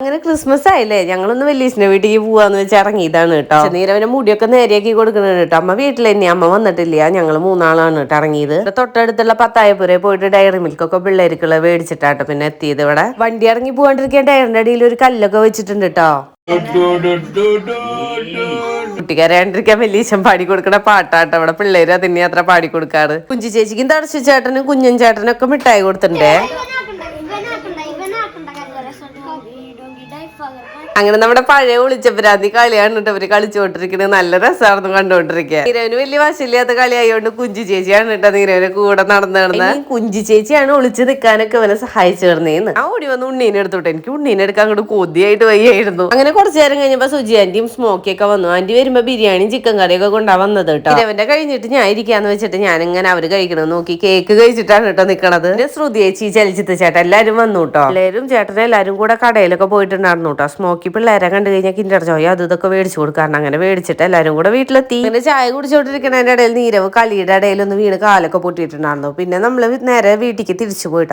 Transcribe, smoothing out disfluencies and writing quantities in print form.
അങ്ങനെ ക്രിസ്മസ് ആയില്ലേ, ഞങ്ങളൊന്ന് വലിയച്ഛന്റെ വീട്ടിലേക്ക് പോവാന്ന് വെച്ച് ഇറങ്ങിയതാണ് കേട്ടോ. നീരവന്റെ മുടിയൊക്കെ നേരെയാക്കി കൊടുക്കണത് കേട്ടോ. അമ്മ വീട്ടിൽ തന്നെ, അമ്മ വന്നിട്ടില്ല. ഞങ്ങൾ മൂന്നാളാണ് കേട്ടോ ഇറങ്ങിയത്. തൊട്ടടുത്തുള്ള പത്തായപ്പുര പോയിട്ട് ഡയറി മിൽക്കൊക്കെ പിള്ളേർക്കുള്ള മേടിച്ചിട്ടാട്ടോ പിന്നെ എത്തിയത്. ഇവിടെ വണ്ടി ഇറങ്ങി പോകാണ്ടിരിക്കാൻ ഡയറിന്റെ അടിയിൽ ഒരു കല്ലൊക്കെ വെച്ചിട്ടുണ്ട് കേട്ടോ. കുട്ടിക്കാരാണ്ടിരിക്കാൻ വലിയച്ഛൻ പാടി കൊടുക്കണ പാട്ടാട്ടോ. അവിടെ പിള്ളേര് അതിനെ അത്ര പാടി കൊടുക്കാറ്. കുഞ്ചി ചേച്ചിക്കും തടച്ചു ചേട്ടനും കുഞ്ഞൻ ചേട്ടനും ഒക്കെ മിഠായി കൊടുത്തിട്ടുണ്ടേ. അങ്ങനെ നമ്മുടെ പഴയ ഒളിച്ചപ്പരാതി കളിയാണ് കേട്ടോ അവര് കളിച്ചുകൊണ്ടിരിക്കുന്നത്. നല്ല രസമായിരുന്നു കണ്ടുകൊണ്ടിരിക്കുക. നീരവന് വലിയ വശമില്ലാത്ത കളിയായോണ്ട് കുഞ്ചി ചേച്ചിയാണ് കേട്ടോ നീരവന് കൂടെ നടന്ന് കുഞ്ചി ചേച്ചിയാണ് ഒളിച്ച് നിൽക്കാനൊക്കെ അവനെ സഹായിച്ചു തരുന്നേന്ന്. ആ ഓടി വന്ന് ഉണ്ണീനെ എടുത്തോട്ടെ. എനിക്ക് ഉണ്ണീനെ എടുക്കാൻ അങ്ങോട്ട് കൊതിയായിട്ട് വയ്യായിരുന്നു. അങ്ങനെ കുറച്ചു നേരം കഴിഞ്ഞപ്പോ സുജി ആന്റിയും സ്മോക്കിയൊക്കെ വന്നു. ആന്റി വരുമ്പോ ബിരിയാണിയും ചിക്കൻ കറിയൊക്കെ കൊണ്ടാ വന്നത് കേട്ടോ. നീരവന്റെ കഴിഞ്ഞിട്ട് ഞാൻ ഇരിക്കാന്ന് വെച്ചിട്ട് ഞാനിങ്ങനെ അവര് കഴിക്കണമെന്ന് നോക്കി കേക്ക് കഴിച്ചിട്ടാണ് കേട്ടോ നിക്കണത്. ശ്രുതി ചേച്ചി, ചലച്ചിത്ര ചേട്ടൻ എല്ലാരും വന്നു കേട്ടോ. എല്ലാവരും ചേട്ടനെ എല്ലാരും കൂടെ കടയിലൊക്കെ പോയിട്ടുണ്ടായിരുന്നു കേട്ടോ. സ്മോക്കി പിള്ളേരെ കണ്ടു കഴിഞ്ഞാൽ കിൻഡർ ജോയ് അത് ഇതൊക്കെ മേടിച്ചു കൊടുക്കാറുണ്ട്. അങ്ങനെ മേടിച്ചിട്ട് എല്ലാരും കൂടെ വീട്ടിലെത്തി. പിന്നെ ചായ കുടിച്ചോണ്ടിരിക്കുന്നതിന്റെ ഇടയിൽ നീരവ് കളിയുടെ ഇടയിൽ ഒന്ന് വീണ് കാലൊക്കെ പൊട്ടിയിട്ടുണ്ടായിരുന്നു. പിന്നെ നമ്മള് നേരെ വീട്ടിലേക്ക് തിരിച്ചു പോയിട്ടാ.